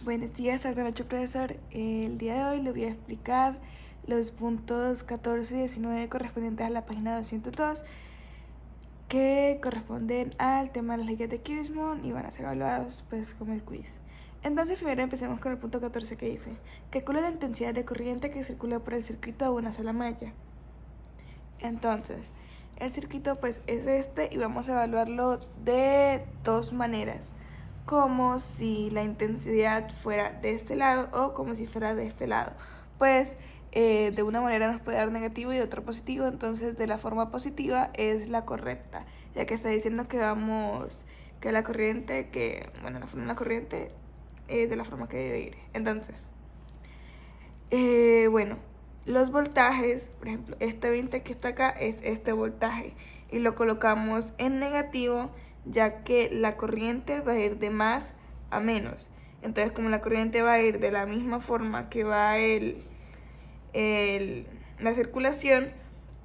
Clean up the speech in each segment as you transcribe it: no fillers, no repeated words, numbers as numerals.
Buenos días, Nacho profesor. El día de hoy le voy a explicar los puntos 14 y 19 correspondientes a la página 202 que corresponden al tema de las leyes de Kirchmann y van a ser evaluados pues como el quiz. Entonces primero empecemos con el punto 14 que dice: calcula la intensidad de corriente que circula por el circuito de una sola malla. Entonces, el circuito pues es este y vamos a evaluarlo de dos maneras, como si la intensidad fuera de este lado o como si fuera de este lado. Pues de una manera nos puede dar negativo y de otra positivo, entonces de la forma positiva es la correcta, ya que está diciendo que que la corriente, la corriente de la forma que debe ir. Entonces, bueno, los voltajes, por ejemplo, este 20 que está acá es este voltaje y lo colocamos en negativo, ya que la corriente va a ir de más a menos. Entonces, como la corriente va a ir de la misma forma que va la circulación,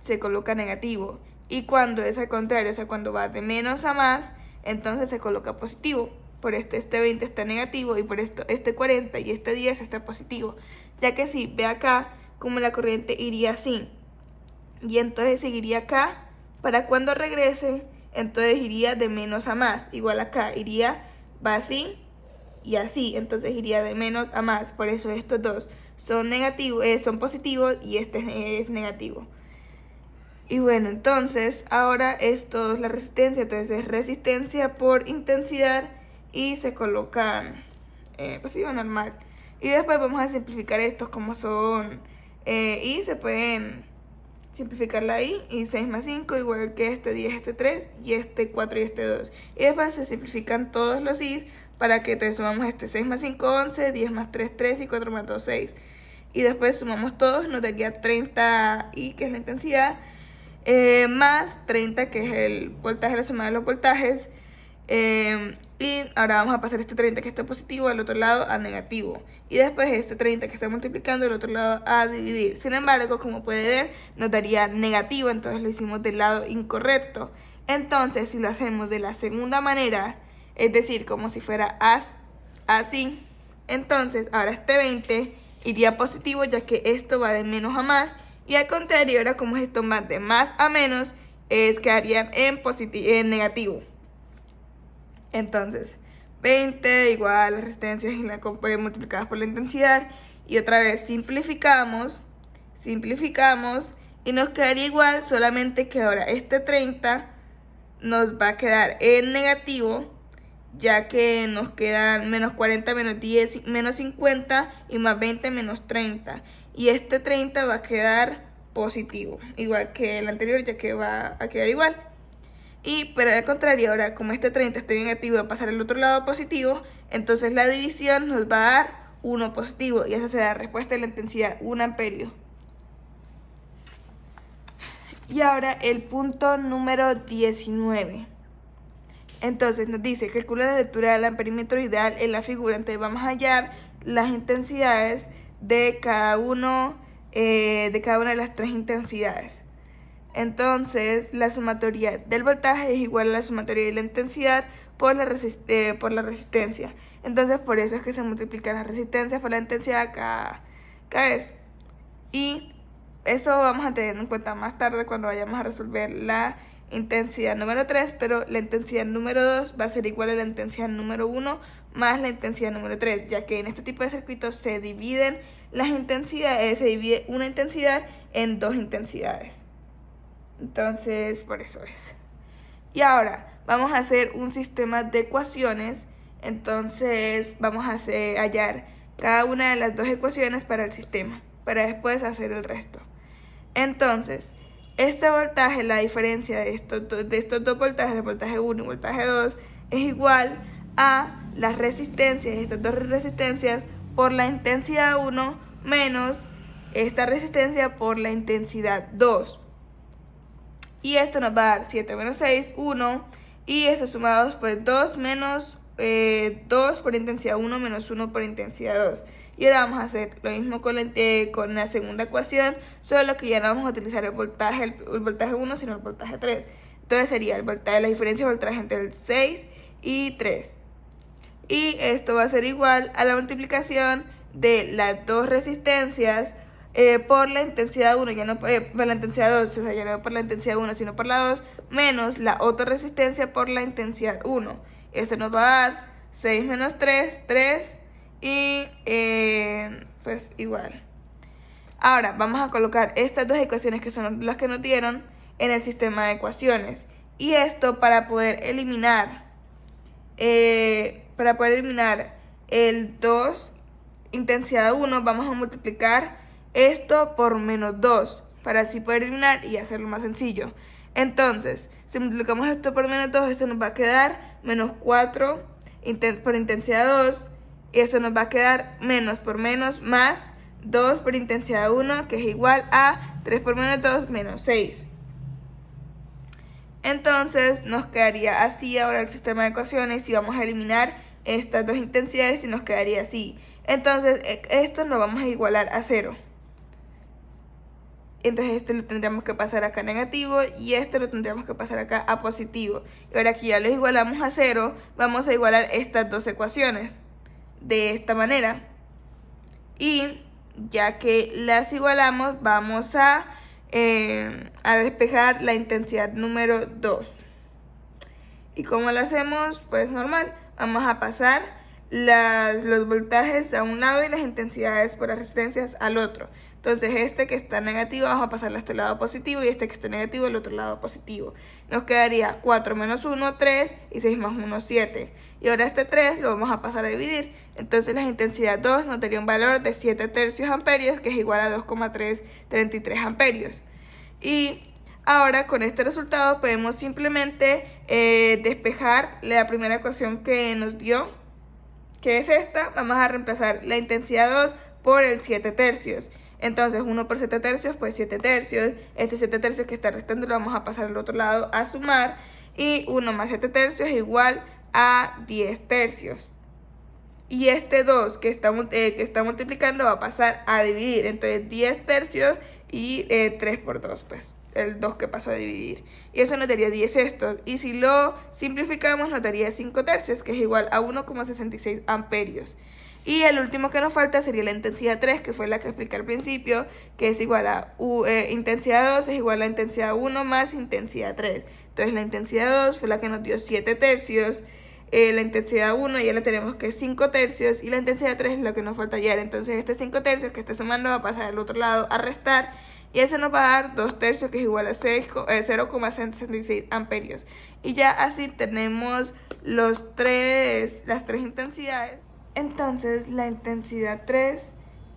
se coloca negativo. Y cuando es al contrario, o sea, cuando va de menos a más, entonces se coloca positivo. Por este 20 está negativo y por esto este 40 y este 10 está positivo. Ya que si ve acá como la corriente iría así y entonces seguiría acá, para cuando regrese, entonces iría de menos a más. Igual acá va así y así, entonces iría de menos a más. Por eso estos dos son negativos, son positivos y este es negativo. Y bueno, entonces ahora esto es la resistencia, entonces es resistencia por intensidad y se colocan positiva normal. Y después vamos a simplificar estos como son, y se pueden simplificar la i, y 6 más 5 igual que este 10, este 3 y este 4 y este 2. Y después se simplifican todos los i's para que entonces sumamos este 6 más 5, 11, 10 más 3, 3 y 4 más 2, 6. Y después sumamos todos, nos daría 30 i, que es la intensidad, más 30, que es el voltaje, la suma de los voltajes. Y ahora vamos a pasar este 30 que está positivo al otro lado a negativo. Y después este 30 que está multiplicando al otro lado a dividir. Sin embargo, como puede ver, nos daría negativo, entonces lo hicimos del lado incorrecto. Entonces, si lo hacemos de la segunda manera, es decir, como si fuera así, entonces ahora este 20 iría positivo, ya que esto va de menos a más. Y al contrario, ahora como esto va de más a menos, quedaría en negativo. Entonces, 20 igual a las resistencias multiplicadas por la intensidad. Y otra vez simplificamos y nos quedaría igual, solamente que ahora este 30 nos va a quedar en negativo, ya que nos quedan menos 40, menos 10, menos 50 y más 20, menos 30. Y este 30 va a quedar positivo, igual que el anterior, ya que va a quedar igual. Pero al contrario, ahora como este 30 está negativo y va a pasar al otro lado positivo, entonces la división nos va a dar 1 positivo y esa será la respuesta de la intensidad, 1 amperio. Y ahora el punto número 19. Entonces nos dice: calcula la lectura del amperímetro ideal en la figura. Entonces vamos a hallar las intensidades de cada una de las tres intensidades. Entonces la sumatoria del voltaje es igual a la sumatoria de la intensidad por la resistencia. Entonces por eso es que se multiplican las resistencias por la intensidad cada vez. Y eso vamos a tener en cuenta más tarde cuando vayamos a resolver la intensidad número 3, pero la intensidad número 2 va a ser igual a la intensidad número 1 más la intensidad número 3, ya que en este tipo de circuitos se dividen las intensidades, se divide una intensidad en dos intensidades. Entonces, por eso es. Y ahora vamos a hacer un sistema de ecuaciones. Entonces vamos a hallar cada una de las dos ecuaciones para el sistema, para después hacer el resto. Entonces, este voltaje, la diferencia de estos dos voltajes, el voltaje 1 y voltaje 2, es igual a las resistencias, estas dos resistencias por la intensidad 1 menos esta resistencia por la intensidad 2. Y esto nos va a dar 7 menos 6, 1. Y estos sumados, pues 2 menos 2 por intensidad 1 menos 1 por intensidad 2. Y ahora vamos a hacer lo mismo con la segunda ecuación, solo que ya no vamos a utilizar el voltaje 1, sino el voltaje 3. Entonces sería la diferencia de voltaje entre el 6 y 3. y esto va a ser igual a la multiplicación de las dos resistencias por la intensidad 1, ya no por la intensidad 2, o sea, ya no por la intensidad 1, sino por la 2, menos la otra resistencia por la intensidad 1. Esto nos va a dar 6 menos 3, 3, y pues igual. Ahora vamos a colocar estas dos ecuaciones que son las que nos dieron en el sistema de ecuaciones. Y esto para poder eliminar el 2 intensidad 1, vamos a multiplicar esto por menos 2 para así poder eliminar y hacerlo más sencillo. Entonces, si multiplicamos esto por menos 2, esto nos va a quedar menos 4 por intensidad 2, y esto nos va a quedar menos por menos más 2 por intensidad 1, que es igual a 3 por menos 2 menos 6. Entonces nos quedaría así ahora el sistema de ecuaciones y vamos a eliminar estas dos intensidades y nos quedaría así. Entonces esto lo vamos a igualar a 0. Entonces este lo tendríamos que pasar acá a negativo y este lo tendríamos que pasar acá a positivo. Y ahora que ya lo igualamos a 0, vamos a igualar estas dos ecuaciones de esta manera. Y ya que las igualamos, vamos a despejar la intensidad número 2. ¿Y cómo lo hacemos? Pues normal, vamos a pasar los voltajes a un lado y las intensidades por las resistencias al otro. Entonces este que está negativo vamos a pasarle a este lado positivo y este que está negativo al otro lado positivo. Nos quedaría 4 menos 1, 3 y 6 más 1, 7. Y ahora este 3 lo vamos a pasar a dividir. Entonces la intensidad 2 nos daría un valor de 7 tercios amperios, que es igual a 2,333 amperios. Y ahora con este resultado podemos simplemente despejar la primera ecuación que nos dio, que es esta. Vamos a reemplazar la intensidad 2 por el 7 tercios. Entonces 1 por 7 tercios, pues 7 tercios. Este 7 tercios que está restando lo vamos a pasar al otro lado a sumar. Y 1 más 7 tercios es igual a 10 tercios. Y este 2 que está multiplicando va a pasar a dividir. Entonces 10 tercios y 3 por 2, pues el 2 que pasó a dividir. Y eso nos daría 10 sextos. Y si lo simplificamos nos daría 5 tercios, que es igual a 1,66 amperios. Y el último que nos falta sería la intensidad 3, que fue la que expliqué al principio, que es igual a intensidad 2 es igual a intensidad 1 más intensidad 3. Entonces la intensidad 2 fue la que nos dio 7 tercios, la intensidad 1 ya la tenemos que es 5 tercios, y la intensidad 3 es lo que nos falta hallar. Entonces este 5 tercios que está sumando va a pasar al otro lado a restar, y eso nos va a dar 2 tercios, que es igual a 0,166 amperios. Y ya así tenemos las tres intensidades. Entonces la intensidad 3,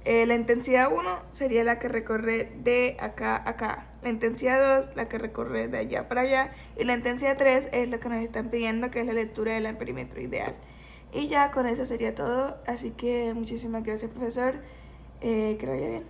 la intensidad 1 sería la que recorre de acá a acá, la intensidad 2 la que recorre de allá para allá, y la intensidad 3 es lo que nos están pidiendo, que es la lectura del amperímetro ideal. Y ya con eso sería todo, así que muchísimas gracias, profesor, que lo vaya bien.